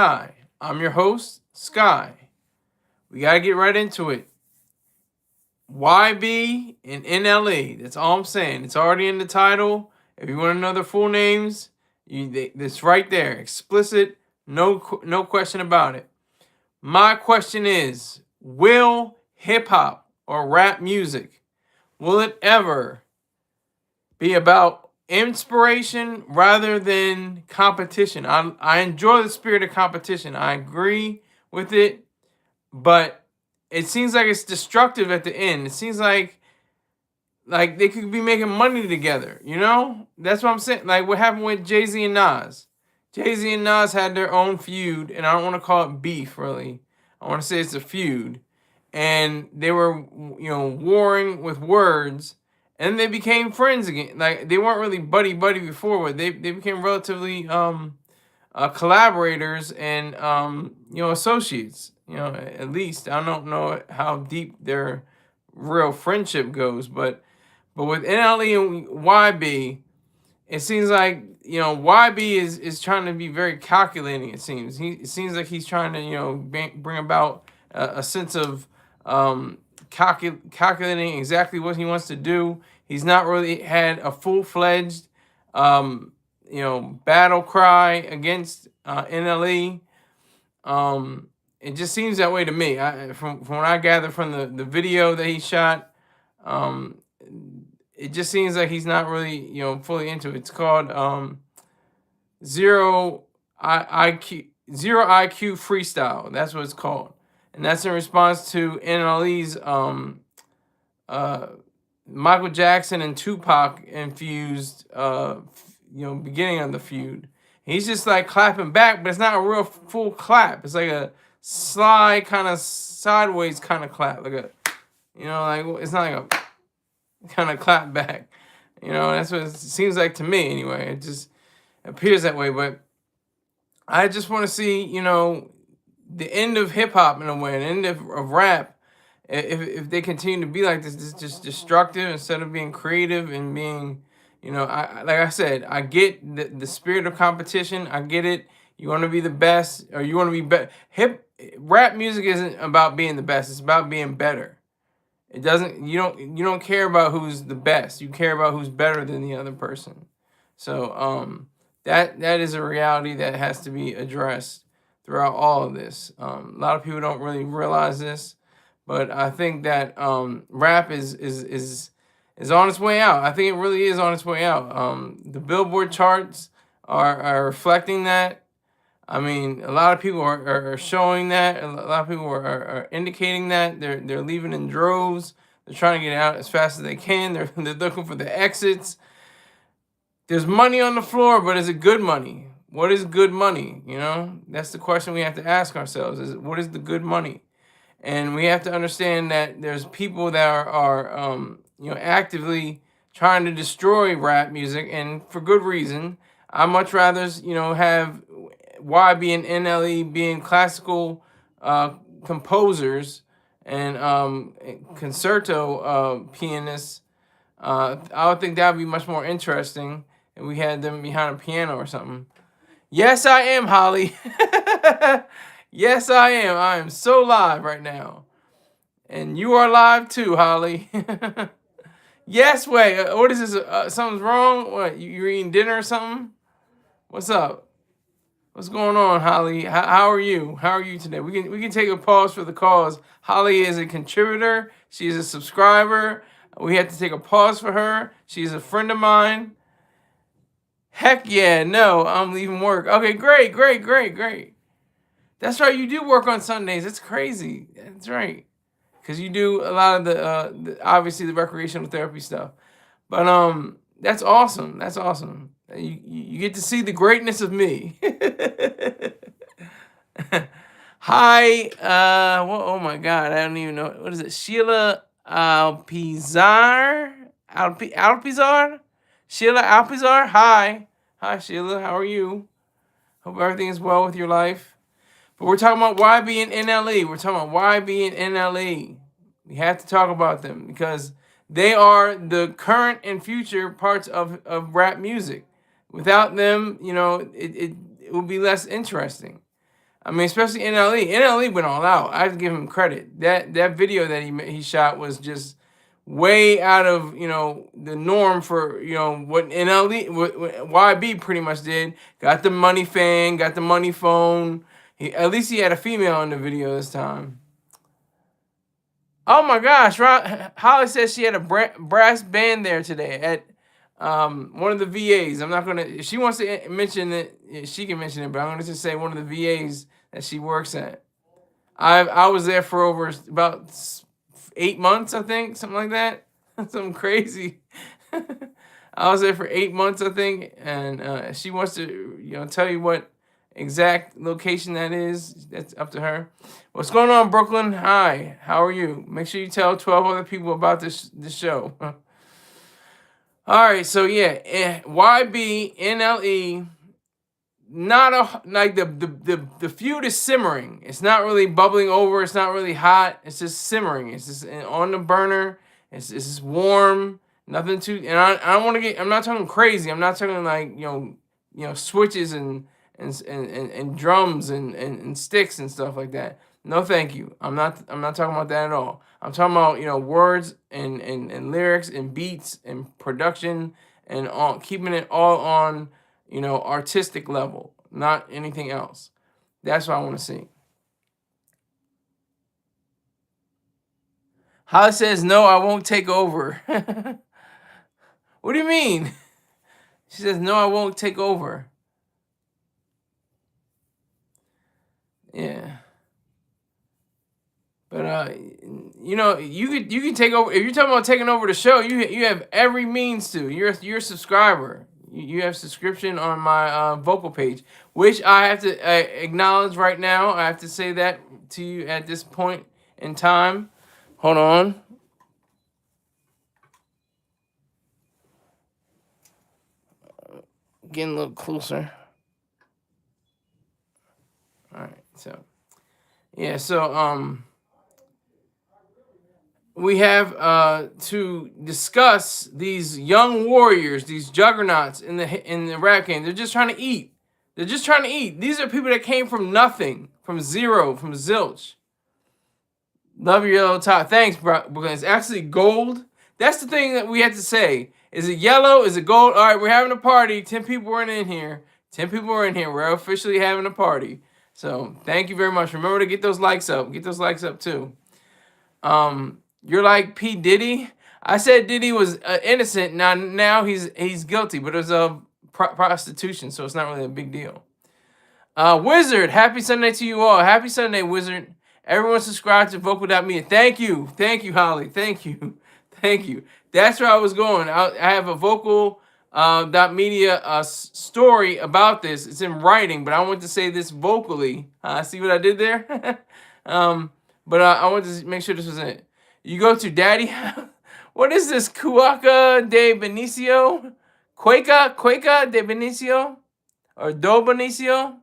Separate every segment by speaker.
Speaker 1: Hi, I'm your host, Sky. We gotta get right into it. YB and NLE. That's all I'm saying. It's already in the title. If you want to know their full names, it's right there, explicit, no question about it. My question is, will hip hop or rap music will it ever be about inspiration rather than competition? I enjoy the spirit of competition. I agree with it, but it seems like it's destructive at the end. It seems like they could be making money together, you know? That's what I'm saying. Like what happened with Jay-Z and Nas. Jay-Z and Nas had their own feud, and I don't want to call it beef really. I want to say it's a feud. And they were, warring with words, and they became friends again. Like they weren't really buddy buddy before, but they became relatively collaborators and associates. At least I don't know how deep their real friendship goes, but with NLE and YB, it seems like YB is trying to be very calculating. It seems like he's trying to bring about a sense of calculating exactly what he wants to do. He's not really had a full-fledged battle cry against NLE. It just seems that way to me. From what I gather from the video that he shot, it just seems like he's not really fully into it. It's called zero IQ Freestyle. That's what it's called, and that's in response to NLE's Michael Jackson and Tupac infused beginning of the feud. He's just like clapping back, but it's not a real full clap. It's like a slide kind of sideways kind of clap, like a like it's not like a kind of clap back. That's what it seems like to me anyway. It just appears that way. But I just want to see, the end of hip hop in a way, an end of rap. If they continue to be like this, is just destructive instead of being creative and being, like I said, I get the spirit of competition. I get it. You want to be the best, or you want to be better. Rap music isn't about being the best. It's about being better. It doesn't. You don't care about who's the best. You care about who's better than the other person. So that is a reality that has to be addressed throughout all of this. A lot of people don't really realize this, but I think that rap is on its way out. I think it really is on its way out. The Billboard charts are reflecting that. I mean, a lot of people are showing that. A lot of people are indicating that they're leaving in droves. They're trying to get out as fast as they can. They're looking for the exits. There's money on the floor, but is it good money? What is good money? That's the question we have to ask ourselves: is what is the good money? And we have to understand that there's people that are actively trying to destroy rap music, and for good reason. I much rather have YB and NLE being classical composers and concerto pianists. I would think that would be much more interesting if we had them behind a piano or something. Yes, I am, Holly. Yes, I am. I am so live right now. And you are live too, Holly. Yes, wait. What is this? Something's wrong? What? You're eating dinner or something? What's up? What's going on, Holly? How are you? How are you today? We can take a pause for the cause. Holly is a contributor. She is a subscriber. We had to take a pause for her. She's a friend of mine. Heck yeah, no, I'm leaving work. Okay, great. That's right, you do work on Sundays. That's crazy. That's right. Because you do a lot of the obviously the recreational therapy stuff. But that's awesome. That's awesome. You get to see the greatness of me. Hi, oh my God, I don't even know. What is it? Sheila Alpizar? Alpizar? Sheila Alpizar? Hi, Sheila. How are you? Hope everything is well with your life. But we're talking about YB and NLE. We're talking about YB and NLE. We have to talk about them because they are the current and future parts of rap music. Without them, it would be less interesting. I mean, especially NLE. NLE went all out. I have to give him credit. That video that he shot was just way out of the norm for what NLE what YB pretty much did. Got the money fan, got the money phone. At least he had a female in the video this time. Oh my gosh, Holly says she had a brass band there today at one of the VAs. I'm not gonna. If she wants to mention it, she can mention it. But I'm gonna just say one of the VAs that she works at. I was there for over about 8 months, I think, something like that. Something crazy. I was there for 8 months, I think, and she wants to tell you what exact location that is. That's up to her. What's going on, Brooklyn? Hi, how are you? Make sure you tell 12 other people about this show. All right, so yeah, YB, NLE, like the feud is simmering. It's not really bubbling over. It's not really hot. It's just simmering. It's just on the burner. It's just warm. Nothing too. And I don't want to get. I'm not talking crazy. I'm not talking like switches and drums and sticks and stuff like that. No, thank you. I'm not talking about that at all. I'm talking about words and lyrics and beats and production and keeping it all on artistic level, not anything else. That's what I want to see. Holly says no, I won't take over. What do you mean? She says no, I won't take over. Yeah. But you can take over. If you're talking about taking over the show, you have every means to. You're a subscriber. You have subscription on my vocal page, which I have to acknowledge right now. I have to say that to you at this point in time. Hold on. Getting a little closer. All right, so yeah, so we have to discuss these young warriors, these juggernauts in the rap game. They're just trying to eat. They're just trying to eat. These are people that came from nothing, from zero, from zilch. Love your yellow top. Thanks, bro. Because it's actually gold. That's the thing that we have to say. Is it yellow? Is it gold? All right, we're having a party. 10 people are in here. 10 people are in here. We're officially having a party. So thank you very much. Remember to get those likes up. Get those likes up too. You're like P. Diddy. I said Diddy was innocent. Now he's guilty, but it was a prostitution, so it's not really a big deal. Wizard, happy Sunday to you all. Happy Sunday, Wizard. Everyone subscribe to Vocal.media. Thank you, Holly. Thank you. That's where I was going. I have a Vocal.media story about this. It's in writing, but I want to say this vocally. See what I did there? But I want to make sure this was it. You go to Daddy. What is this? Cuaca de Benicio? Cueca de Benicio? Or Do Benicio?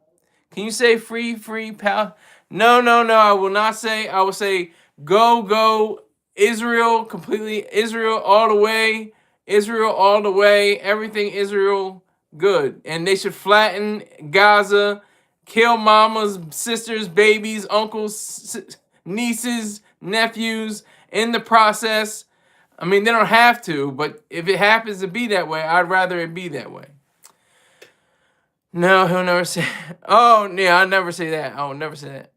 Speaker 1: Can you say free pal? No. I will not say. I will say go Israel completely. Israel all the way. Israel all the way. Everything Israel good. And they should flatten Gaza. Kill mamas, sisters, babies, uncles, nieces, nephews in the process. I mean, they don't have to, but if it happens to be that way, I'd rather it be that way. No, he'll never say. Oh, yeah, I'll never say that. I will never say that.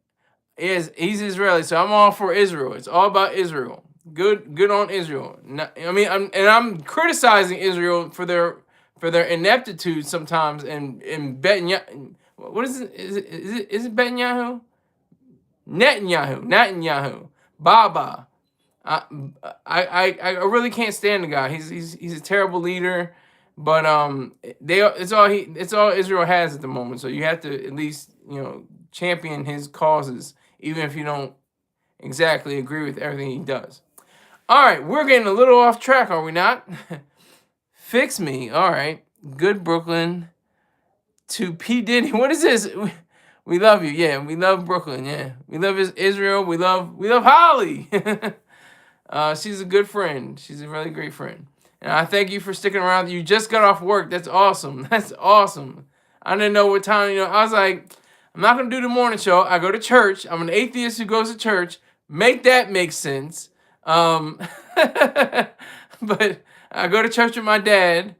Speaker 1: He's Israeli, so I'm all for Israel. It's all about Israel. Good on Israel. I'm criticizing Israel for their ineptitude sometimes and betting. What is it? Is it Netanyahu? Netanyahu. Baba. I really can't stand the guy. He's a terrible leader, but it's all Israel has at the moment. So you have to at least champion his causes, even if you don't exactly agree with everything he does. All right, we're getting a little off track, are we not? Fix me. All right, good Brooklyn. To P. Diddy. What is this? We love you. Yeah, we love Brooklyn. Yeah, we love Israel. We love Holly. She's a good friend. She's a really great friend. And I thank you for sticking around. You just got off work. That's awesome. I didn't know what time. I was like, I'm not gonna do the morning show. I go to church. I'm an atheist who goes to church. Make that make sense. Um, but I go to church with my dad.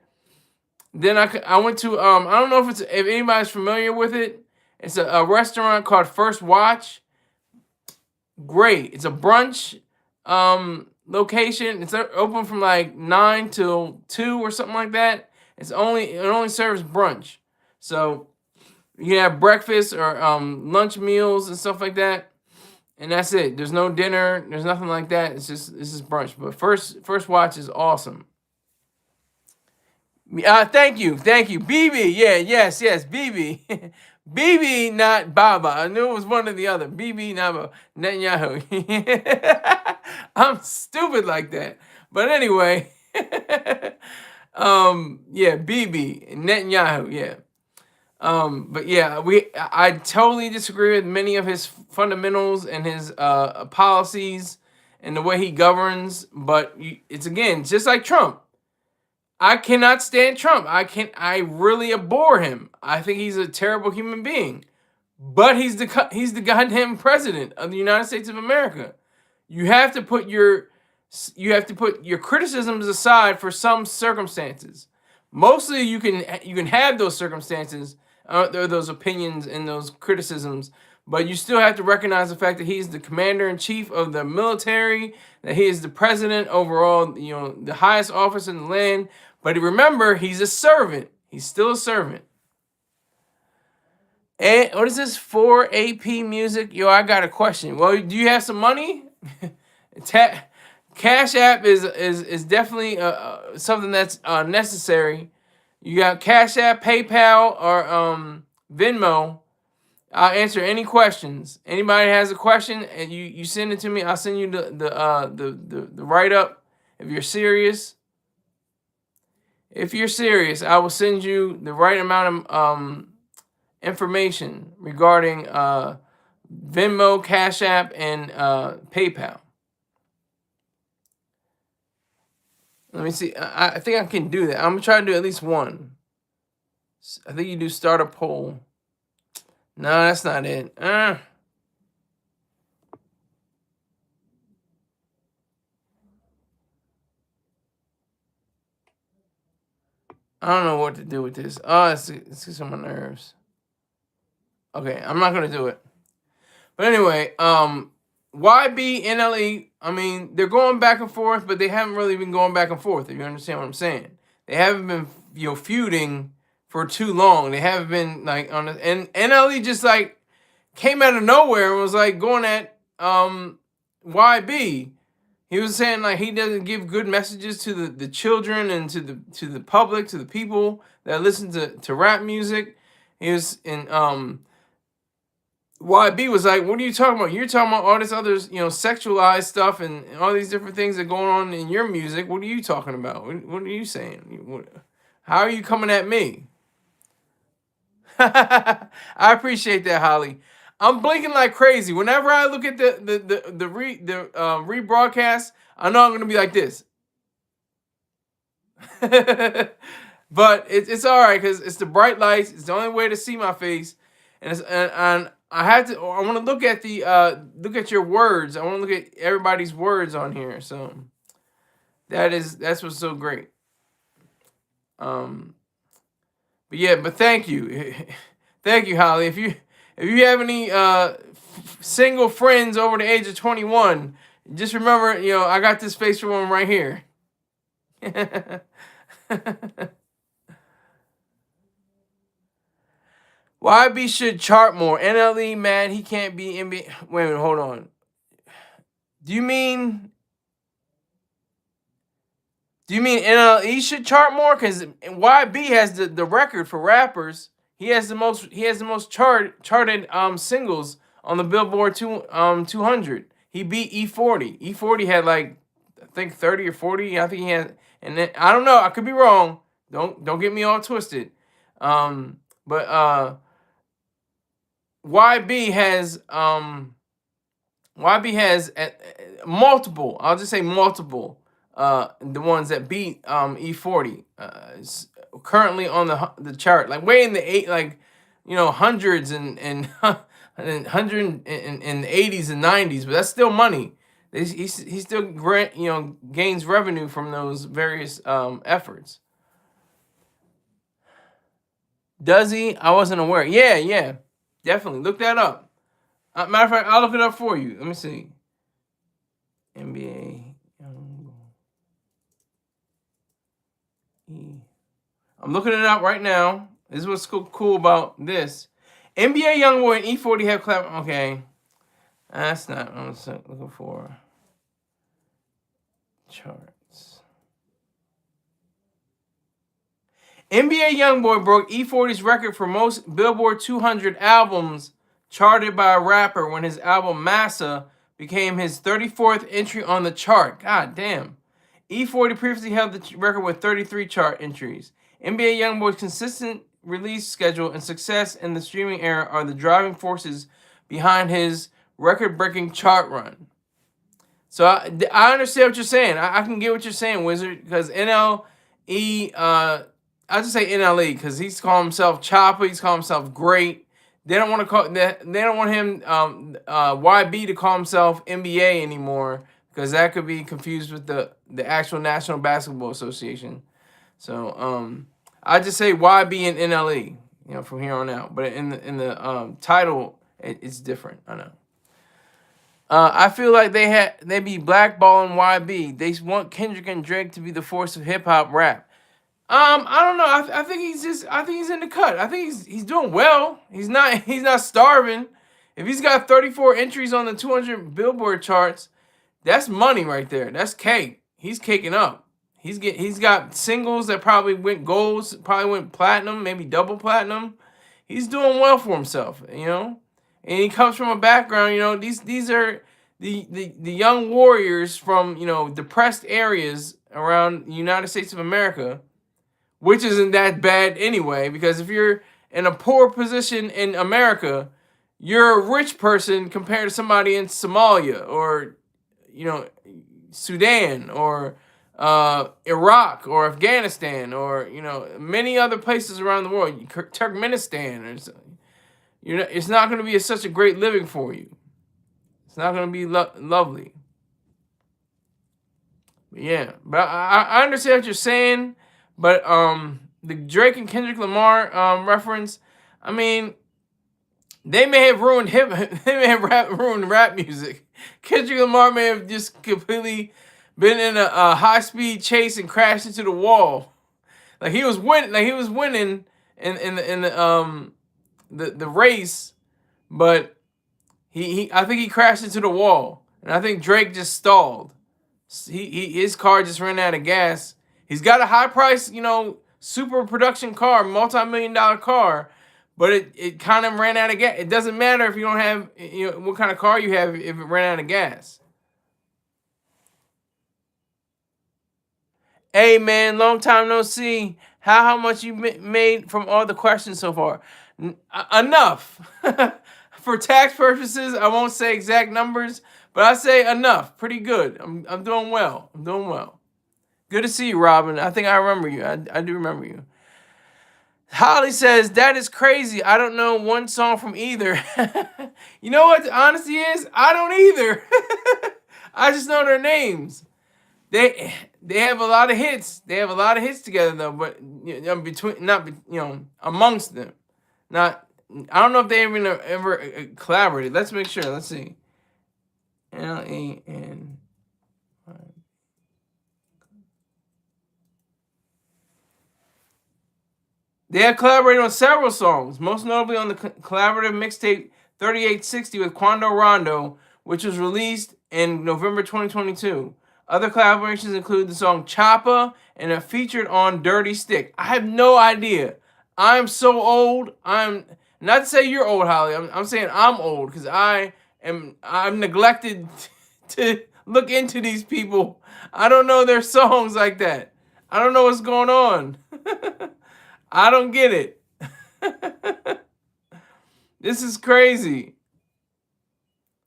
Speaker 1: Then I went to I don't know if anybody's familiar with it. It's a restaurant called First Watch. Great. It's a brunch location. It's open from like 9 till 2 or something like that. It only serves brunch. So you can have breakfast or lunch meals and stuff like that. And that's it. There's no dinner. There's nothing like that. It's just brunch. But First Watch is awesome. Thank you, BB. Yeah, yes, BB, BB, not Baba. I knew it was one or the other. BB, not Baba. Netanyahu. I'm stupid like that. But anyway, yeah, BB, Netanyahu. Yeah. But yeah, I totally disagree with many of his fundamentals and his policies and the way he governs. But it's again just like Trump. I cannot stand Trump. I really abhor him. I think he's a terrible human being. But he's the goddamn president of the United States of America. You have to put your criticisms aside for some circumstances. Mostly you can have those circumstances, those opinions and those criticisms, but you still have to recognize the fact that he's the commander-in-chief of the military, that he is the president overall, the highest office in the land. But remember, he's a servant. He's still a servant. And what is this? 4 AP music? Yo, I got a question. Well, do you have some money? Cash App is definitely something that's necessary. You got Cash App, PayPal, or Venmo. I'll answer any questions. Anybody has a question and you send it to me, I'll send you the write up. If you're serious, I will send you the right amount of information regarding Venmo, Cash App, and PayPal. Let me see. I think I can do that. I'm gonna try to do at least one. I think you do start a poll. No, that's not it. I don't know what to do with this. Oh, it's just on my nerves. Okay, I'm not gonna do it. But anyway, YB, NLE, I mean, they're going back and forth, but they haven't really been going back and forth, if you understand what I'm saying. They haven't been, feuding for too long. They haven't been, like, on the... And NLE just, like, came out of nowhere and was, like, going at YB. He was saying, like, he doesn't give good messages to the children and to the public, to the people that listen to rap music. He was in... YB was like, what are you talking about? You're talking about all this other, sexualized stuff and all these different things that are going on in your music. What are you talking about? What are you saying? How are you coming at me? I appreciate that, Holly. I'm blinking like crazy. Whenever I look at the rebroadcast, I know I'm gonna be like this. But it's all right because it's the bright lights. It's the only way to see my face, and I want to look at look at your words. I want to look at everybody's words on here. So that's what's so great. But yeah, but thank you, thank you, Holly. If you have any single friends over the age of 21, just remember, I got this face for one right here. YB should chart more. NLE, man, he can't be NBA. Wait a minute, hold on. Do you mean NLE should chart more? Because YB has the record for rappers. He has the most charted singles on the Billboard 200. He beat E40. E40 had like, I think 30 or 40. I think he had, and then I don't know. I could be wrong. Don't get me all twisted. But YB has multiple. I'll just say multiple. The ones that beat E40 currently on the chart, like way in the hundreds and hundred in the 80s and 90s, but that's still money. He still gains revenue from those various efforts. Does he? I wasn't aware. Yeah, definitely look that up. Matter of fact, I'll look it up for you. Let me see. NBA I'm looking it up right now. This is what's cool about this. NBA YoungBoy and E40 have collab. Okay, that's not what I'm looking for. Charts. NBA YoungBoy broke E40's record for most Billboard 200 albums charted by a rapper when his album Massa became his 34th entry on the chart. God damn. E40 previously held the record with 33 chart entries. NBA YoungBoy's consistent release schedule and success in the streaming era are the driving forces behind his record-breaking chart run. So I understand what you're saying. I can get what you're saying, Wizard, because NLE, I'll just say NLE because he's calling himself Choppa. He's calling himself great. They don't want to call that. They don't want him YB to call himself NBA anymore because that could be confused with the actual National Basketball Association. So I just say YB and NLE, from here on out. But in the title, it's different. I know. I feel like they be blackballing YB. They want Kendrick and Drake to be the force of hip hop rap. I don't know. I think he's in the cut. I think he's doing well. He's not starving. If he's got 34 entries on the 200 Billboard charts, that's money right there. That's cake. He's caking up. He's got singles that probably went gold, probably went platinum, maybe double platinum. He's doing well for himself, And he comes from a background, these are the young warriors from, depressed areas around the United States of America, which isn't that bad anyway, because if you're in a poor position in America, you're a rich person compared to somebody in Somalia or, Sudan or Iraq or Afghanistan or, many other places around the world, Turkmenistan or something. It's not going to be such a great living for you. It's not going to be lovely. But yeah, but I understand what you're saying. But the Drake and Kendrick Lamar reference, I mean, they may have ruined ruined rap music. Kendrick Lamar may have just completely been in a high-speed chase and crashed into the wall. Like he was winning in the race, but I think he crashed into the wall, and I think Drake just stalled. His car just ran out of gas. He's got a high price, super production car, multi-million-dollar car, but it kind of ran out of gas. It doesn't matter if you don't have, what kind of car you have if it ran out of gas. Hey man, long time no see. How much you made from all the questions so far? Enough. For tax purposes, I won't say exact numbers, but I say enough. Pretty good. I'm doing well. Good to see you, Robin. I think I remember you. I do remember you. Holly says, that is crazy. I don't know one song from either. You know what the honesty is? I don't either. I just know their names. They have a lot of hits. They have a lot of hits together though, but amongst them. Not I don't know if they even ever collaborated. Let's make sure. Let's see. NLE and they have collaborated on several songs, most notably on the collaborative mixtape 3860 with Quando Rondo, which was released in November 2022. Other collaborations include the song Choppa and are featured on Dirty Stick. I have no idea. I'm so old. I'm not to say you're old, Holly. I'm saying I'm old because I'm neglected to look into these people. I don't know their songs like that. I don't know what's going on. I don't get it. This is crazy.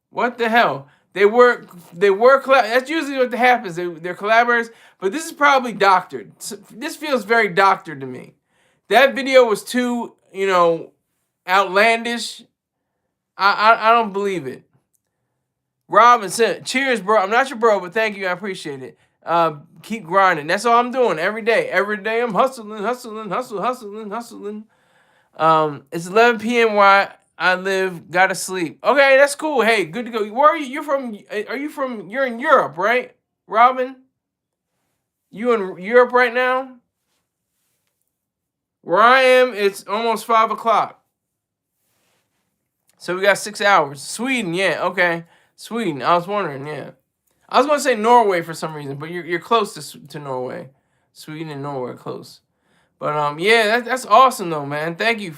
Speaker 1: What the hell? They were that's usually what happens. They're collaborators, but this is probably doctored. This feels very doctored to me. That video was too, outlandish. I don't believe it. Robinson, cheers, bro. I'm not your bro, but thank you. I appreciate it. Keep grinding. That's all I'm doing every day. Every day I'm hustling. It's 11 p.m. where I live. Gotta sleep. Okay, that's cool. Hey, good to go. Where are you? You're from? Are you from? You're in Europe, right, Robin? You in Europe right now? Where I am, it's almost 5 o'clock. So we got 6 hours. Sweden, yeah, okay. Sweden. I was wondering, yeah. I was gonna say Norway for some reason, but you're close to Norway. Sweden and Norway are close. But yeah, that's awesome though, man. Thank you.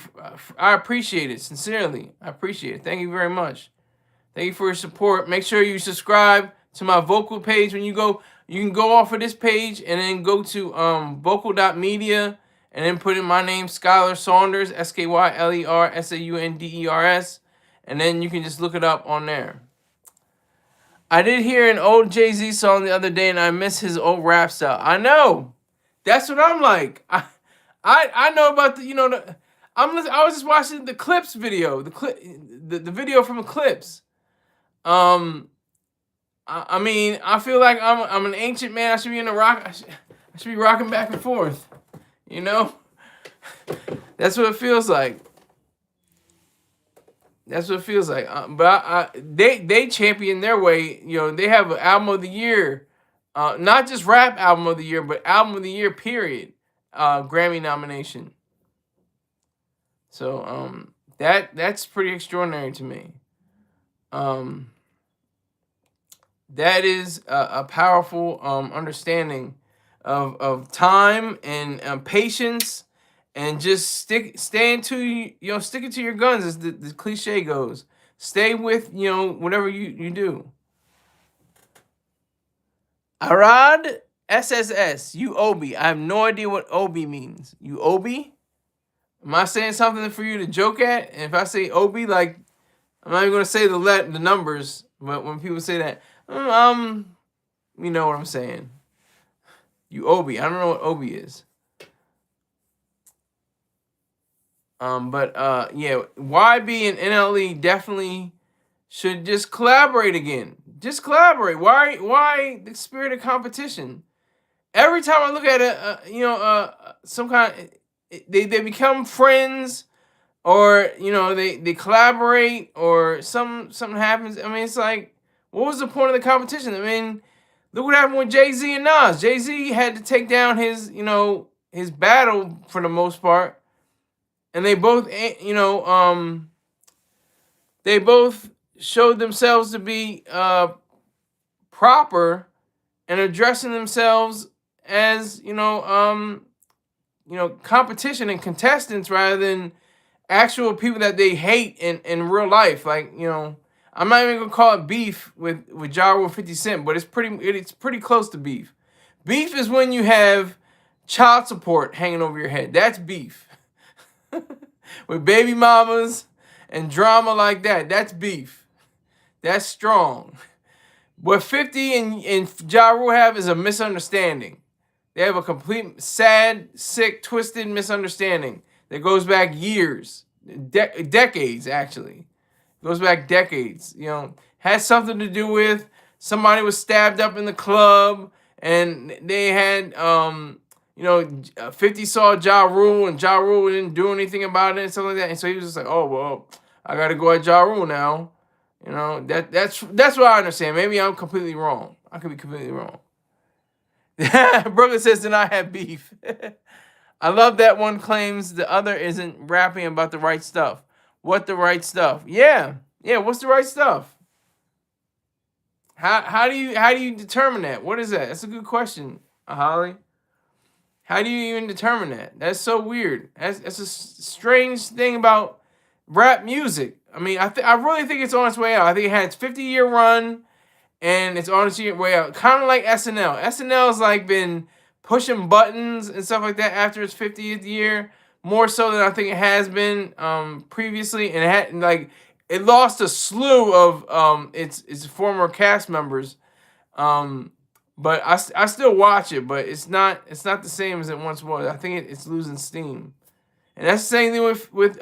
Speaker 1: I appreciate it sincerely. I appreciate it. Thank you very much. Thank you for your support. Make sure you subscribe to my vocal page when you go. You can go off of this page and then go to vocal.media and then put in my name, Skylar Saunders, SkylerSaunders, and then you can just look it up on there. I did hear an old Jay-Z song the other day and I miss his old rap style. I know. That's what I'm like. I know about the, I was just watching the Clips video, the video from the Clips. I mean, I feel like I'm an ancient man. I should be in the rock. I should be rocking back and forth. You know, that's what it feels like. That's what it feels like. But they champion their way. You know, they have an album of the year, not just rap album of the year, but album of the year. Period. Grammy nomination. So that's pretty extraordinary to me. That is a powerful understanding of time and patience, and just sticking to your guns, as the cliche goes. Stay with whatever you do. Arad SSS, you Obi. I have no idea what Obi means. You Obi? Am I saying something for you to joke at? And if I say Obi, like, I'm not even gonna say the numbers, but when people say that, you know what I'm saying. You Obi. I don't know what Obi is. But yeah, YB and NLE definitely should just collaborate again. Just collaborate. Why the spirit of competition? Every time I look at it, some kind of, they become friends, or they collaborate, or something happens. I mean, it's like, what was the point of the competition? I mean, look what happened with Jay-Z and Nas. Jay-Z had to take down his battle for the most part, and they both they both showed themselves to be proper and addressing themselves as competition and contestants, rather than actual people that they hate in real life. Like, I'm not even gonna call it beef with Ja Rule and 50 Cent, but it's pretty close to beef. Beef is when you have child support hanging over your head. That's beef. With baby mamas and drama like that, that's beef. That's strong. What 50 and Ja Rule have is a misunderstanding. They have a complete sad, sick, twisted misunderstanding that goes back years, decades actually. Goes back decades. Has something to do with somebody was stabbed up in the club, and they had 50 saw Ja Rule, and Ja Rule didn't do anything about it and stuff like that, and so he was just like, oh well, I gotta go at Ja Rule now. That's what I understand. Maybe I'm completely wrong. I could be completely wrong. Brooklyn says, then I have beef. I love that one claims the other isn't rapping about the right stuff. What the right stuff? Yeah. What's the right stuff? How do you determine that? What is that? That's a good question, Holly. How do you even determine that? That's so weird. That's a strange thing about rap music. I mean, I really think it's on its way out. I think it had its 50-year run, and it's on its way out. Kind of like SNL. SNL's like been pushing buttons and stuff like that after its 50th year, more so than I think it has been previously. And it lost a slew of its former cast members. But I still watch it, but it's not the same as it once was. I think it's losing steam. And that's the same thing with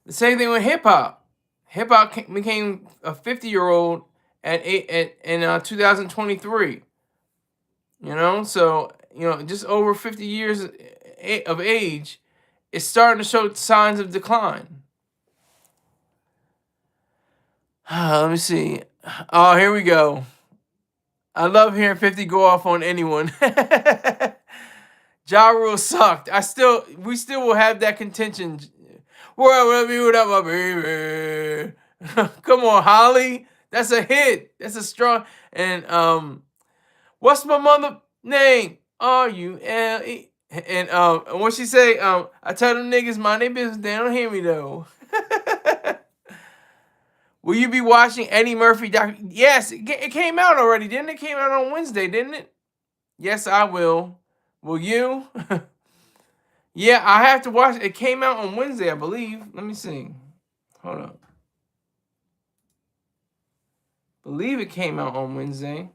Speaker 1: The same thing with hip hop. Hip hop became a 50-year-old in 2023. You know, so just over 50 years of age, it's starting to show signs of decline. Let me see. Oh, here we go. I love hearing 50 go off on anyone. Ja Rule sucked. We still will have that contention. Where will be without my baby? Come on, Holly. That's a hit. That's a strong. And what's my mother name? RULE. And what she say? I tell them niggas mind their business. They don't hear me though. Will you be watching Eddie Murphy Yes, it came out already, didn't it? It came out on Wednesday, didn't it? Yes, I will. Will you? Yeah, I have to watch it. It came out on Wednesday, I believe. Let me see. Hold on. Believe it came out on Wednesday.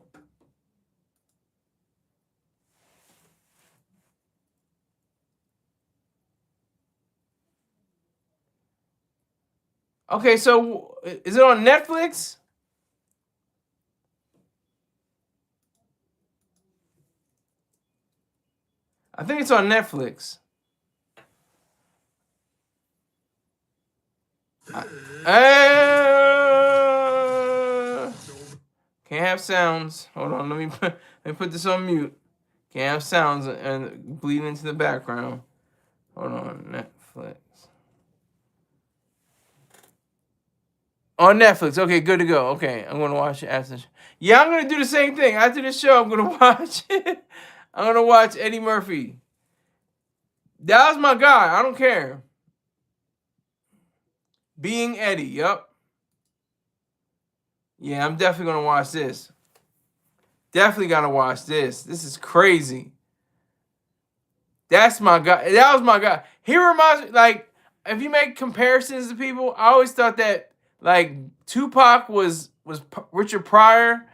Speaker 1: Okay, so is it on Netflix? I think it's on Netflix. Can't have sounds. Hold on, let me put this on mute. Can't have sounds and bleeding into the background. Hold on, Netflix. On Netflix. Okay, good to go. Okay, I'm gonna watch it after. Yeah, I'm gonna do the same thing after this show. I'm gonna watch. I'm gonna watch Eddie Murphy. That was my guy. I don't care. Being Eddie. Yup. Yeah, I'm definitely gonna watch this. Definitely gotta watch this. This is crazy. That's my guy. That was my guy. He reminds me, like, if you make comparisons to people, I always thought that like Tupac was Richard Pryor,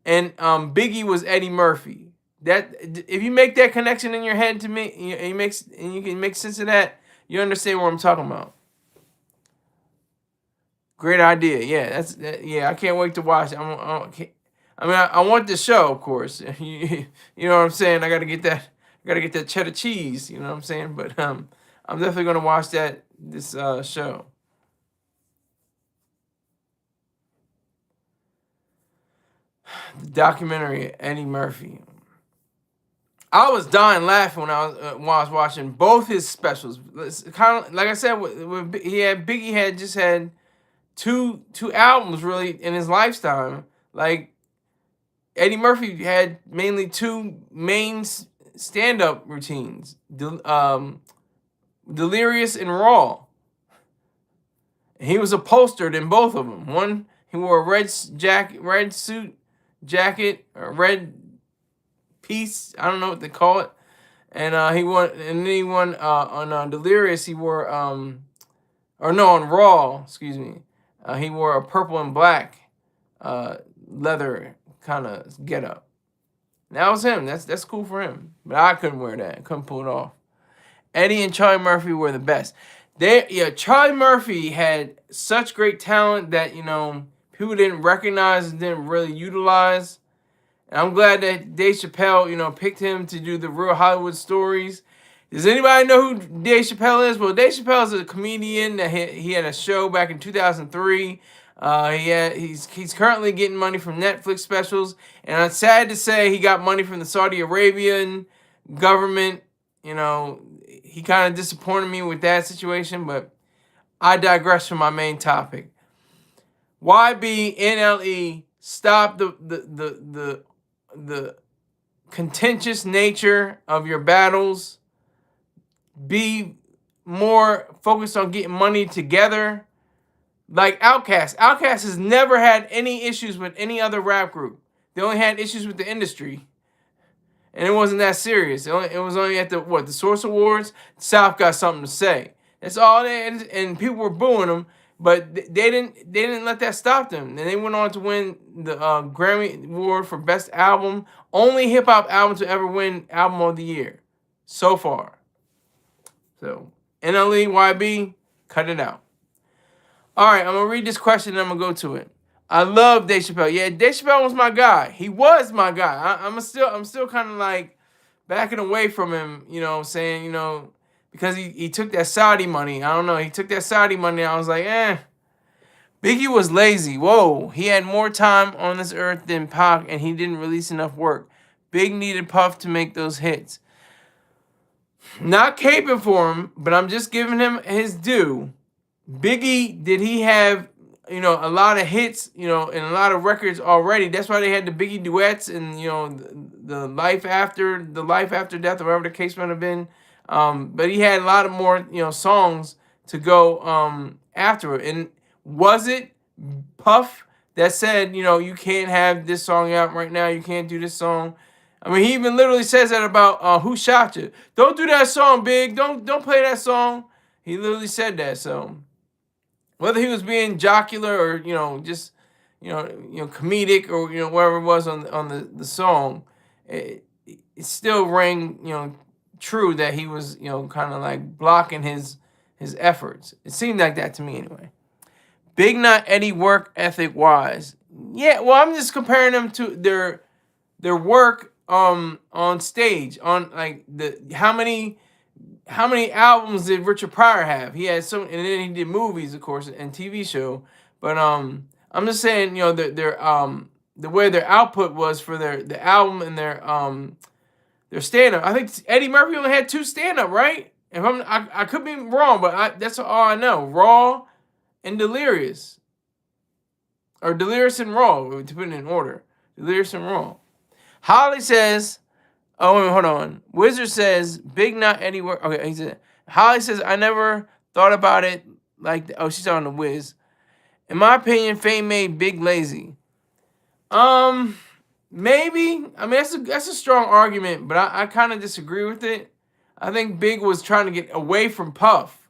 Speaker 1: and Biggie was Eddie Murphy. That if you make that connection in your head to me, and you can make sense of that, you understand what I'm talking about. Great idea. Yeah, yeah. I can't wait to watch it. I want the show, of course. You know what I'm saying? I gotta get that. I gotta get that cheddar cheese. You know what I'm saying? But I'm definitely gonna watch this show. The documentary Eddie Murphy. I was dying laughing when I was watching both his specials. It's kind of like I said, Biggie had just had two albums really in his lifetime. Like Eddie Murphy had mainly two main stand-up routines, Delirious and Raw. He was upholstered in both of them. One, he wore a red suit jacket, or red piece. I don't know what they call it. And then he won on Delirious. He wore on Raw. Excuse me. He wore a purple and black leather kind of getup. That was him. That's cool for him. But I couldn't wear that. Couldn't pull it off. Eddie and Charlie Murphy were the best. Charlie Murphy had such great talent that people didn't recognize and didn't really utilize. And I'm glad that Dave Chappelle, picked him to do the Real Hollywood Stories. Does anybody know who Dave Chappelle is? Well, Dave Chappelle is a comedian that he had a show back in 2003. He's currently getting money from Netflix specials, and I'm sad to say he got money from the Saudi Arabian government. He kind of disappointed me with that situation, but I digress from my main topic. YB, NLE, stop the contentious nature of your battles. Be more focused on getting money together. Like Outkast. Outkast has never had any issues with any other rap group. They only had issues with the industry. And it wasn't that serious. It was only at the Source Awards. South got something to say. That's all and people were booing them, but they didn't let that stop them. And they went on to win the Grammy Award for Best Album. Only hip hop album to ever win Album of the Year so far. So NLE, YB, cut it out. All right, I'm gonna read this question and I'm gonna go to it. I love Dave Chappelle. Yeah, Dave Chappelle was my guy. He was my guy. I'm still kind of like backing away from him. You know, saying because he took that Saudi money. I don't know. He took that Saudi money. I was like, eh. Biggie was lazy. Whoa, he had more time on this earth than Pac, and he didn't release enough work. Big needed Puff to make those hits. Not caping for him, but I'm just giving him his due. Biggie, did he have, a lot of hits, and a lot of records already? That's why they had the Biggie duets and, the life after death, or whatever the case might have been. But he had a lot of more, songs to go after it. And was it Puff that said, you can't have this song out right now, you can't do this song? I mean, he even literally says that about Who Shot You. Don't do that song, Big. Don't play that song. He literally said that. So whether he was being jocular or just comedic or whatever it was on the song, it still rang true that he was kind of like blocking his efforts. It seemed like that to me anyway. Big not Eddie work ethic wise. Yeah, well, I'm just comparing them to their work on stage, on like how many albums did Richard Pryor have? He had and then he did movies, of course, and TV show. But I'm just saying, the way their output was for the album and their stand up. I think Eddie Murphy only had 2 stand up, right? If I could be wrong, but that's all I know. Raw and Delirious, or Delirious and Raw, to put it in order. Delirious and Raw. Holly says, oh, wait, hold on. Wizard says, Big not anywhere. Okay, he said, Holly says, I never thought about it like, she's on the Wiz. In my opinion, Fame made Big lazy. Maybe. I mean, that's a strong argument, but I kind of disagree with it. I think Big was trying to get away from Puff,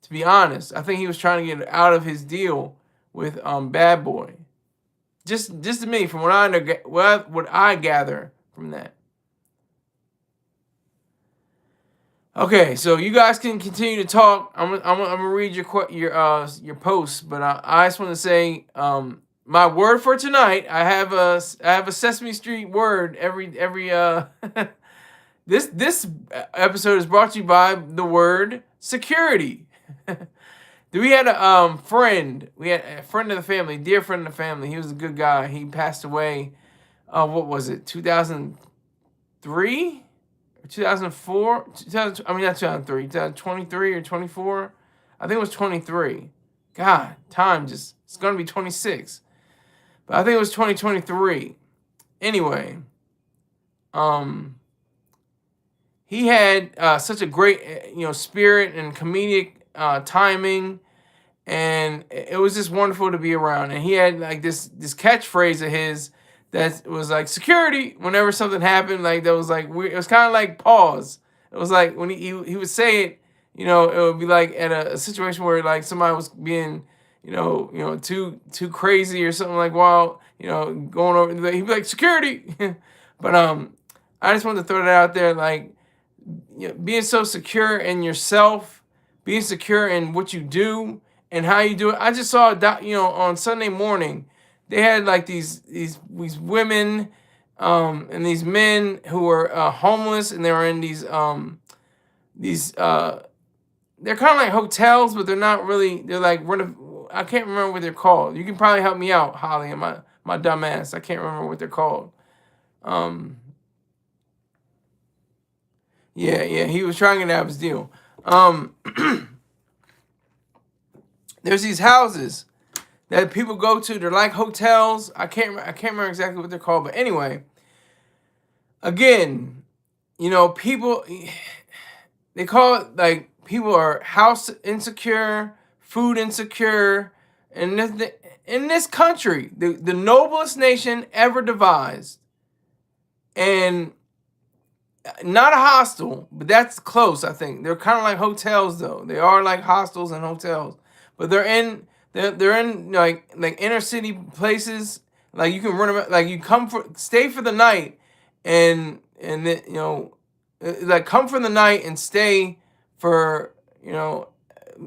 Speaker 1: to be honest. I think he was trying to get out of his deal with Bad Boy. Just to me, from what I gather from that. Okay, so you guys can continue to talk. I'm gonna read your posts, but I just want to say my word for tonight. I have a Sesame Street word every this episode is brought to you by the word security. We had a friend. We had a friend of the family, dear friend of the family. He was a good guy. He passed away. What was it? 2003 or 2004? Not 2003. 2023 or 24? I think it was 23. God, time it's gonna be 26. But I think it was 2023. Anyway, he had such a great spirit and comedic timing, and it was just wonderful to be around. And he had like this catchphrase of his that was like security whenever something happened, like that was like weird. It was kind of like pause. It was like when he would say it, it would be like at a situation where like somebody was being too crazy or something, like while going over, he'd be like security. But I just wanted to throw that out there, like being so secure in yourself, being secure in what you do and how you do it. I just saw on Sunday morning, they had like these women and these men who were homeless, and they were in these they're kind of like hotels, but they're not really. They're like I can't remember what they're called. You can probably help me out, Holly, and my dumb ass. I can't remember what they're called. Yeah, he was trying to get out of his deal. There's these houses that people go to. They're like hotels. I can't remember exactly what they're called, but anyway. Again, people, they call it like people are house insecure, food insecure, and in this country, the noblest nation ever devised, and not a hostel, but that's close. I think they're kind of like hotels, though. They are like hostels and hotels, but they're in like inner city places. Like you can run around, like you stay for the night, and then like come for the night and stay for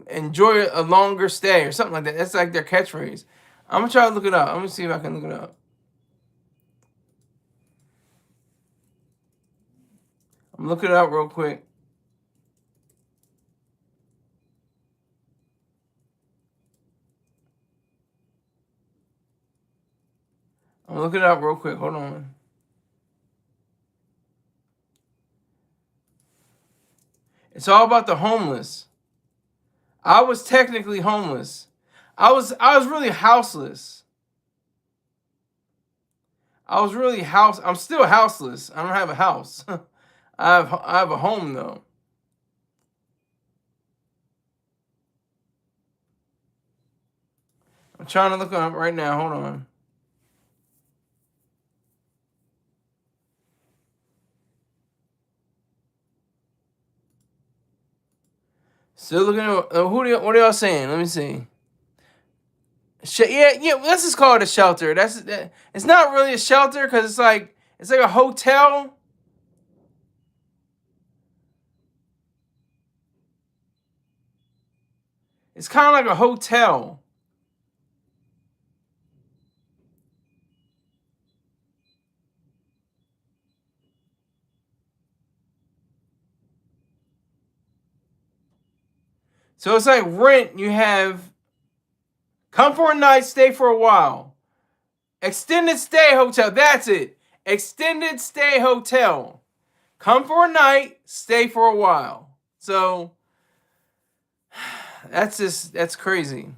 Speaker 1: enjoy a longer stay or something like that. That's like their catchphrase. I'm gonna try to look it up. I'm gonna see if I can look it up. I'm looking it up real quick. I'm looking it up real quick. Hold on. It's all about the homeless. I was technically homeless. I was really houseless. I'm still houseless. I don't have a house. I have a home though. I'm trying to look it up right now. Hold on. Still looking at what are y'all saying? Let me see. Yeah. Let's just call it a shelter. It's not really a shelter because it's like a hotel. It's kind of like a hotel. So it's like rent. You have come for a night, stay for a while. Extended stay hotel. That's it. Extended stay hotel. Come for a night, stay for a while. So that's crazy.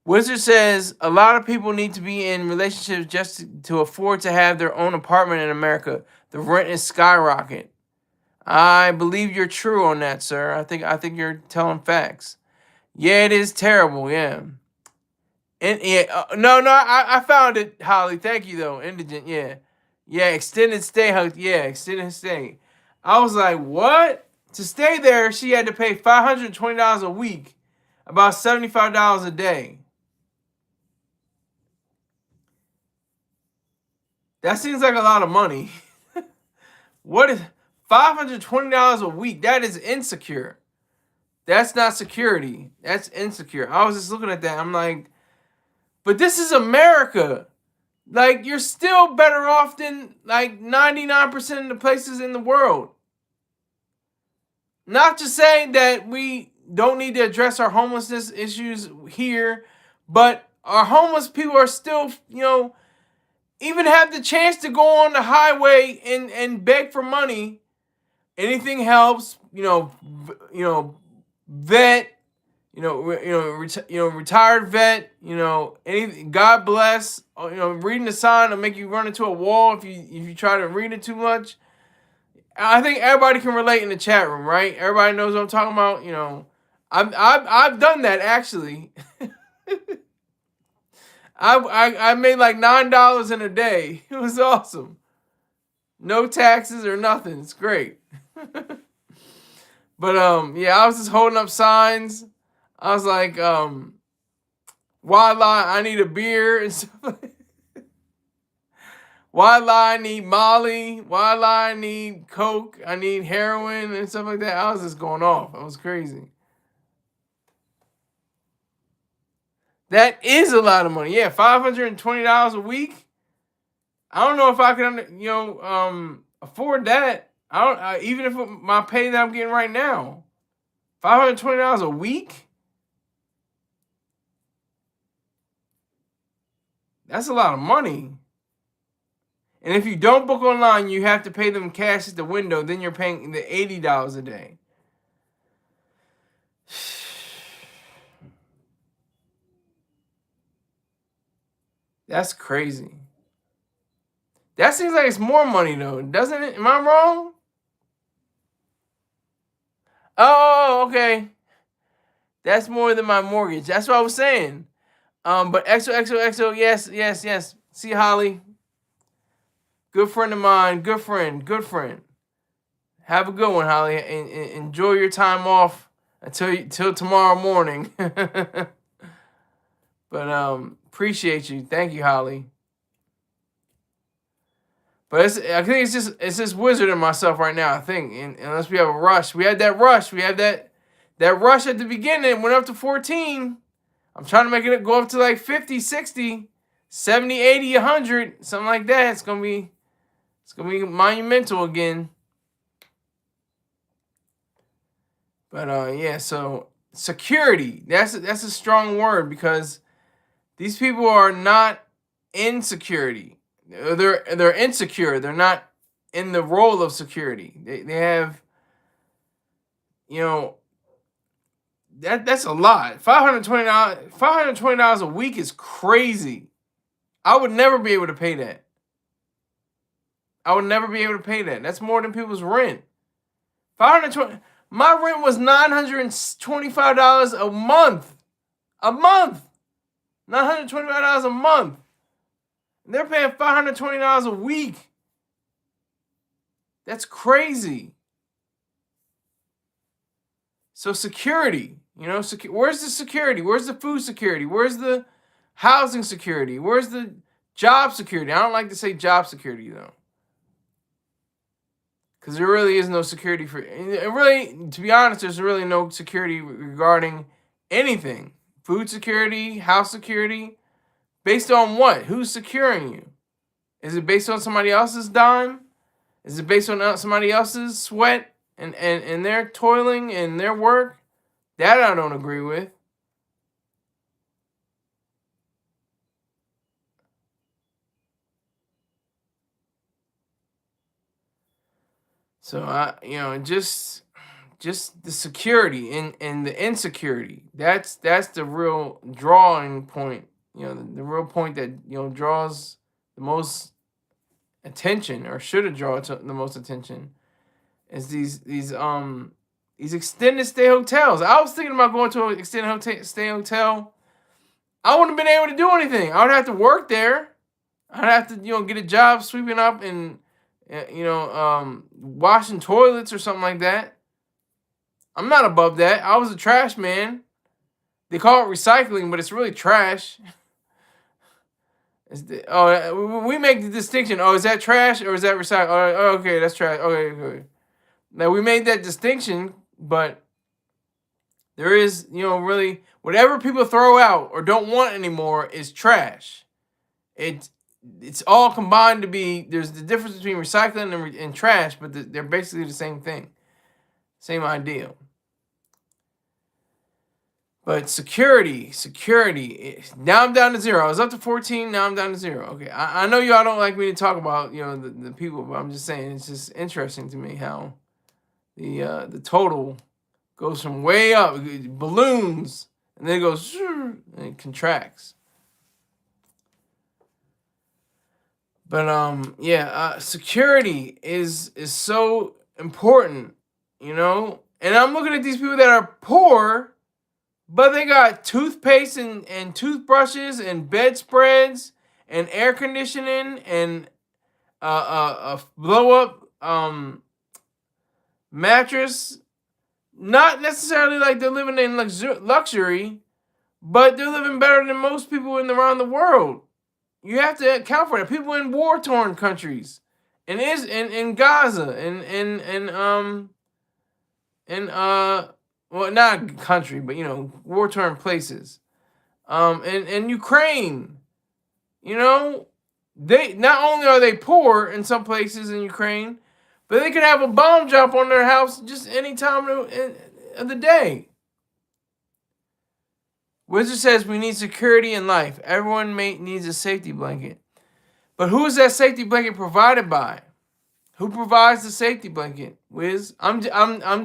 Speaker 1: Wizard says a lot of people need to be in relationships just to afford to have their own apartment in America. The rent is skyrocket. I believe you're true on that, sir. I think you're telling facts. Yeah, it is terrible. Yeah. And yeah, no, I found it, Holly. Thank you though. Indigent, yeah. Yeah, extended stay. Yeah, extended stay. I was like, what? To stay there, she had to pay $520 a week, about $75 a day. That seems like a lot of money. What is $520 a week? That is insecure. That's not security. That's insecure. I was just looking at that. I'm like, but this is America. Like, you're still better off than like 99% of the places in the world. Not to say that we don't need to address our homelessness issues here, but our homeless people are still, even have the chance to go on the highway and beg for money. Anything helps, vet, retired vet, anything. God bless, reading the sign will make you run into a wall if you try to read it too much. I think everybody can relate in the chat room, right? Everybody knows what I'm talking about. I've done that actually. I made like $9 in a day. It was awesome. No taxes or nothing. It's great. But yeah, I was just holding up signs. I was like, why lie? I need a beer and stuff like that. Why lie? I need Molly. Why lie? I need Coke. I need heroin and stuff like that. I was just going off. I was crazy. That is a lot of money. Yeah, $520 a week. I don't know if I can, afford that. Even if my pay that I'm getting right now, $520 a week. That's a lot of money. And if you don't book online, you have to pay them cash at the window. Then you're paying the $80 a day. That's crazy. That seems like it's more money though, doesn't it? Am I wrong? Oh, okay. That's more than my mortgage. That's what I was saying. But XOXOXO, yes. See, Holly. Good friend of mine. Good friend. Have a good one, Holly. And enjoy your time off till tomorrow morning. But appreciate you. Thank you, Holly. But I think it's just Wizard and myself right now. I think, unless we have a rush, we had that rush. We have that That rush at the beginning went up to 14. I'm trying to make it go up to like 50, 60, 70, 80, 100, something like that. It's gonna be monumental again. But yeah, so security. That's a strong word because these people are not in security. They're insecure. They're not in the role of security. They have, you know, that's a lot. $520 a week is crazy. I would never be able to pay that. I would never be able to pay that. That's more than people's rent. 520. My rent was $925 a month. A month. $925 a month. They're paying $520 a week. That's crazy. So security, where's the security? Where's the food security? Where's the housing security? Where's the job security? I don't like to say job security though, because there really is no security for it. Really, to be honest, there's really no security regarding anything. Food security, house security, based on what? Who's securing you? Is it based on somebody else's dime? Is it based on somebody else's sweat and their toiling and their work? That I don't agree with. So just the security and the insecurity. That's the real drawing point. The real point that draws the most attention, or should have drawn the most attention, is these extended stay hotels. I was thinking about going to an extended stay hotel. I wouldn't have been able to do anything. I would have to work there. I'd have to get a job sweeping up and washing toilets or something like that. I'm not above that. I was a trash man. They call it recycling, but it's really trash. We make the distinction. Oh, is that trash or is that recycling? Oh, okay, that's trash. Okay. Now we made that distinction, but there is, really whatever people throw out or don't want anymore is trash. It's all combined to be. There's the difference between recycling and trash, but they're basically the same thing, same idea. But security. Now I'm down to 0. I was up to 14. Now I'm down to 0. Okay, I know y'all don't like me to talk about the people, but I'm just saying it's just interesting to me how the total goes from way up, balloons, and then it goes and it contracts. But security is so important, and I'm looking at these people that are poor. But they got toothpaste and toothbrushes and bedspreads and air conditioning and a blow up mattress. Not necessarily like they're living in luxury, but they're living better than most people around the world. You have to account for that. People in war torn countries, in Gaza well, not a country, but war-torn places. And Ukraine, they not only are they poor in some places in Ukraine, but they could have a bomb drop on their house just any time of the day. Wizard says we need security in life. Everyone needs a safety blanket, but who is that safety blanket provided by? Who provides the safety blanket, Wiz? I'm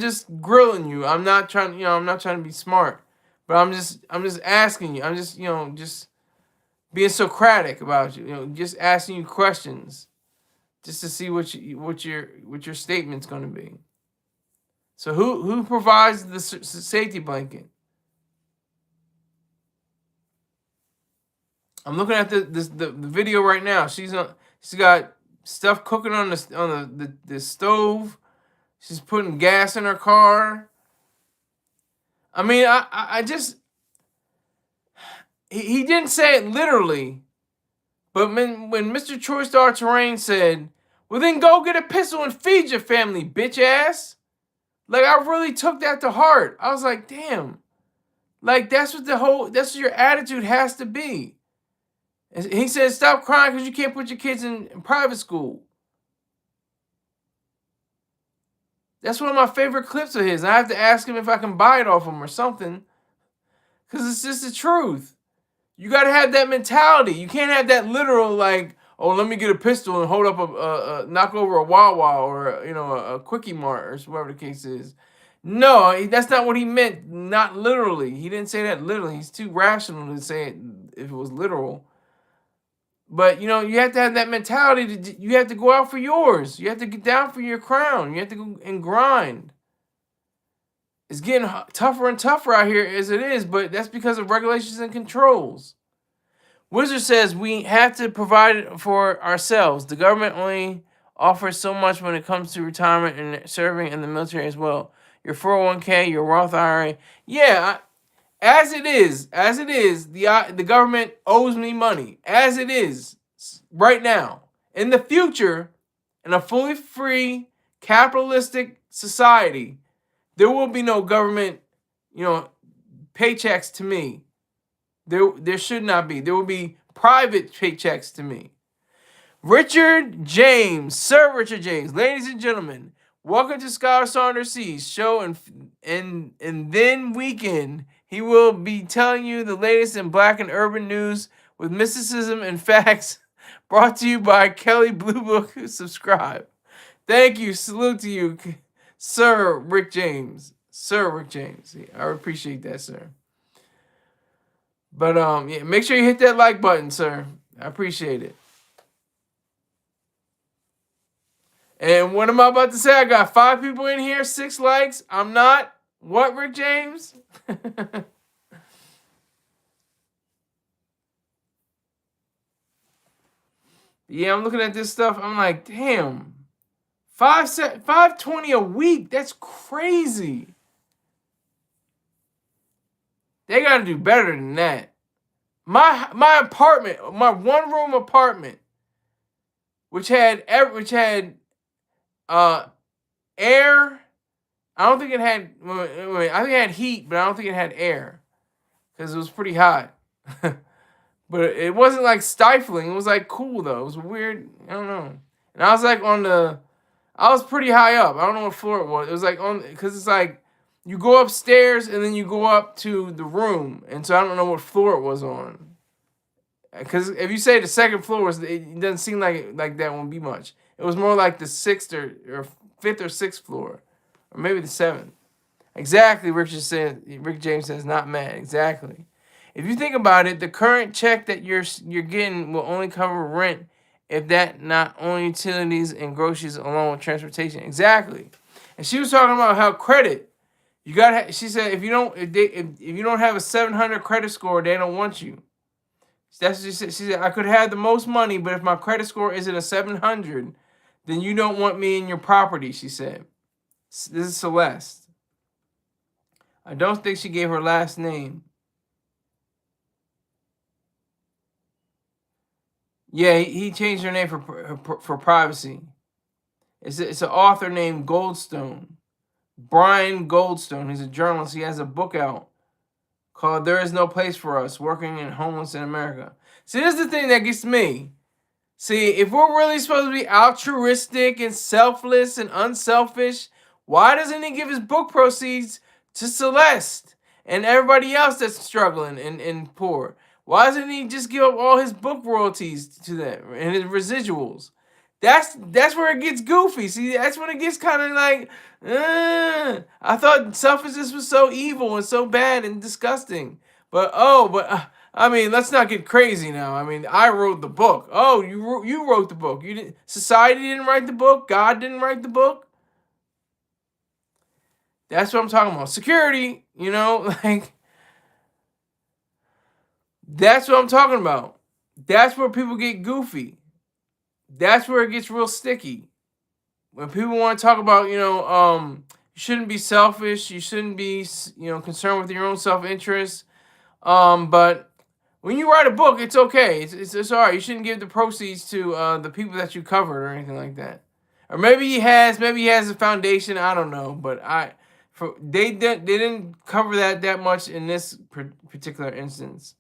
Speaker 1: just grilling you. I'm not trying to be smart, but I'm just asking you. I'm just just being Socratic about you. Just asking you questions, just to see what your statement's going to be. So who provides the safety blanket? I'm looking at the video right now. She's got stuff cooking on the stove. She's putting gas in her car. I mean, I just he didn't say it literally, but when Mr. Troy Star Terrain said, "Well, then go get a pistol and feed your family, bitch ass." Like, I really took that to heart. I was like, damn. Like, that's what your attitude has to be. And he said, stop crying because you can't put your kids in private school. That's one of my favorite clips of his. I have to ask him if I can buy it off him or something. Because it's just the truth. You got to have that mentality. You can't have that literal, like, oh, let me get a pistol and hold up knock over a Wawa or, a Quickie Mart or whatever the case is. No, that's not what he meant. Not literally. He didn't say that literally. He's too rational to say it if it was literal. But, you have to have that mentality. You have to go out for yours. You have to get down for your crown. You have to go and grind. It's getting tougher and tougher out here as it is, but that's because of regulations and controls. Wizard says we have to provide it for ourselves. The government only offers so much when it comes to retirement and serving in the military as well. Your 401k, your Roth IRA. Yeah, as it is, the government owes me money. As it is right now. In the future, in a fully free, capitalistic society, there will be no government, paychecks to me. There should not be. There will be private paychecks to me. Richard James, Sir Richard James, ladies and gentlemen, welcome to Scholar Saunders C's show, and then weekend. He will be telling you the latest in black and urban news with mysticism and facts, brought to you by Kelly Blue Book. Subscribe. Thank you. Salute to you, Sir Rick James. Sir Rick James. I appreciate that, sir. But yeah, make sure you hit that like button, sir. I appreciate it. And what am I about to say? I got 5 people in here, 6 likes. I'm not. What, Rick James? Yeah, I'm looking at this stuff. I'm like, damn. 520 a week. That's crazy. They got to do better than that. My apartment, my 1-room apartment, which had air. I don't think it had. I think it had heat, but I don't think it had air because it was pretty hot. But it wasn't like stifling. It was like cool though. It was weird. I don't know. And I was like I was pretty high up. I don't know what floor it was. It was like because it's like you go upstairs and then you go up to the room, and so I don't know what floor it was on. Because if you say the second floor, it doesn't seem like that won't be much. It was more like the 6th or 5th or 6th floor, or maybe the 7th. Exactly, Rick James says, not mad. Exactly. If you think about it, the current check that you're getting will only cover rent, if that not only utilities and groceries along with transportation. Exactly. And she was talking about how credit, you got. She said if you don't have a 700 credit score, they don't want you. That's what she said. She said I could have the most money, but if my credit score isn't a 700, then you don't want me in your property. She said. This is Celeste. I don't think she gave her last name. Yeah, he changed her name for privacy. It's an author named Goldstone. Brian Goldstone. He's a journalist. He has a book out called There Is No Place for Us, Working and Homeless in America. See, this is the thing that gets me. See, if we're really supposed to be altruistic and selfless and unselfish, why doesn't he give his book proceeds to Celeste and everybody else that's struggling and poor? Why doesn't he just give up all his book royalties to them and his residuals? That's where it gets goofy. See, that's when it gets kind of like, I thought selfishness was so evil and so bad and disgusting. But I mean, let's not get crazy now. I mean, I wrote the book. Oh, you wrote the book. You didn't. Society didn't write the book. God didn't write the book. That's what I'm talking about. Security, like. That's what I'm talking about. That's where people get goofy. That's where it gets real sticky. When people want to talk about, you shouldn't be selfish. You shouldn't be, concerned with your own self-interest. But when you write a book, it's okay. It's all right. You shouldn't give the proceeds to the people that you covered or anything like that. Or maybe he has a foundation. I don't know. But They didn't cover that much in this particular instance.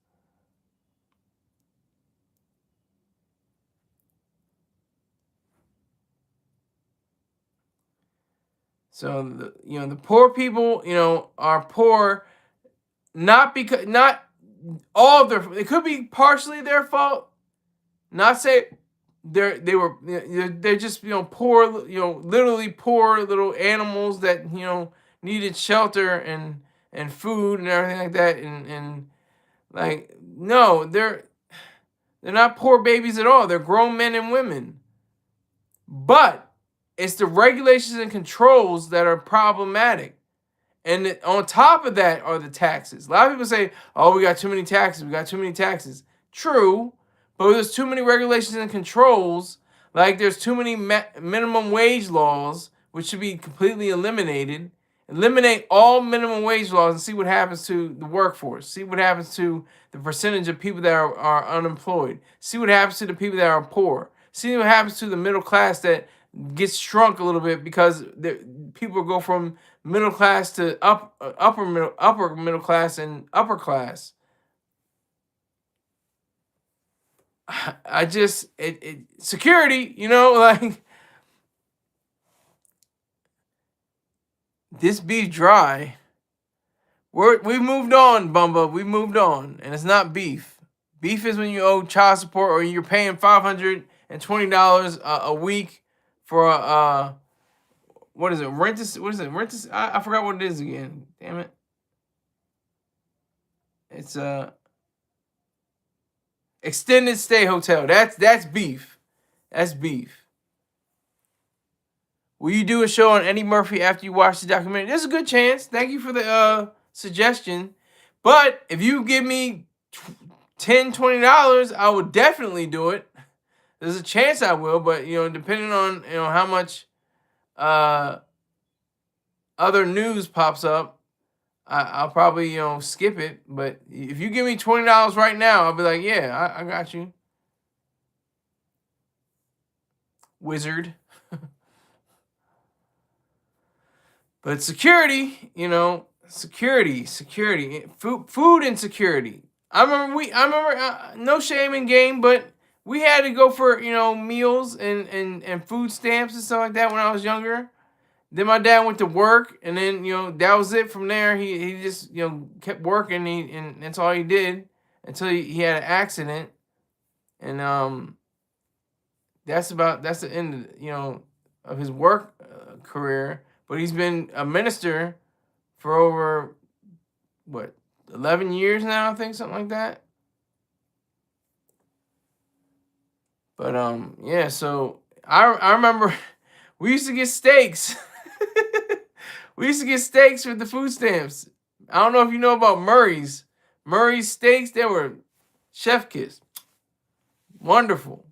Speaker 1: So the poor people are poor not because not all their, it could be partially their fault. Not say they're just poor, literally poor little animals that needed shelter and food and everything like that, and like, no, they're not poor babies at all. They're grown men and women. But it's the regulations and controls that are problematic. And on top of that are the taxes. A lot of people say, oh, we got too many taxes. We got too many taxes. True, but there's too many regulations and controls. Like there's too many minimum wage laws, which should be completely eliminated. Eliminate all minimum wage laws and see what happens to the workforce. See what happens to the percentage of people that are unemployed. See what happens to the people that are poor. See what happens to the middle class that gets shrunk a little bit because people go from middle class to upper middle class and upper class. I just security, like this beef dry. We've moved on, Bumba. We moved on, and it's not beef. Beef is when you owe child support or you're paying $520 a week for what is it? What is it? I forgot what it is again. Damn it. It's extended stay hotel. That's beef. That's beef. Will you do a show on Eddie Murphy after you watch the documentary? There's a good chance. Thank you for the suggestion. But if you give me $10, $20, I would definitely do it. There's a chance I will, but depending on how much other news pops up, I'll probably skip it. But if you give me $20 right now, I'll be like, yeah, I got you, wizard. But security, security, food insecurity. I remember, no shame in game, but we had to go for meals and food stamps and stuff like that when I was younger. Then my dad went to work, and then that was it. From there, he just kept working, and that's all he did until he had an accident, and that's the end of his work career. But he's been a minister for over 11 years now, I think, something like that. But yeah, so I remember we used to get steaks. We used to get steaks with the food stamps. I don't know if you know about Murray's. Murray's steaks, they were chef kiss. Wonderful.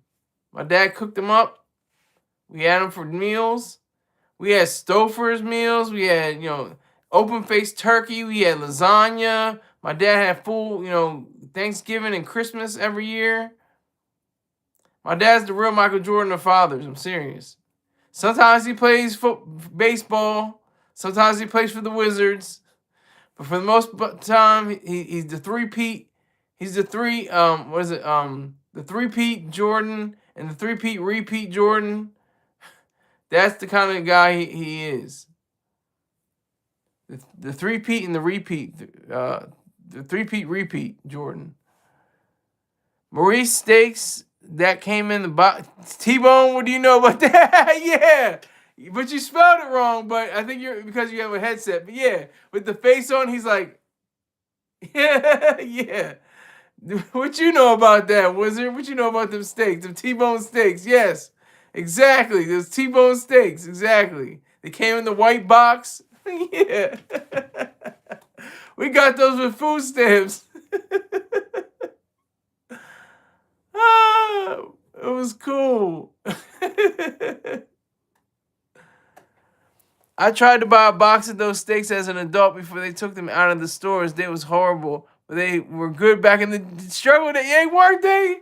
Speaker 1: My dad cooked them up. We had them for meals. We had Stouffer's meals. We had, open-faced turkey. We had lasagna. My dad had full, Thanksgiving and Christmas every year. My dad's the real Michael Jordan of fathers. I'm serious. Sometimes he plays baseball. Sometimes he plays for the Wizards. But for the most time, he's the three-peat. He's the the three-peat Jordan and the three-peat repeat Jordan. That's the kind of guy he is. The three-peat and the repeat. The three-peat repeat Jordan. Maurice Steaks, that came in the box. T-Bone, what do you know about that? Yeah. But you spelled it wrong, but I think because you have a headset. But yeah, with the face on, he's like, yeah, yeah. What you know about that, Wizard? What you know about them steaks? Them T-bone steaks, yes. Exactly. Those T-bone steaks, exactly. They came in the white box. Yeah. We got those with food stamps. It was cool. I tried to buy a box of those steaks as an adult before they took them out of the stores. They was horrible. But they were good back in the struggle. Weren't they?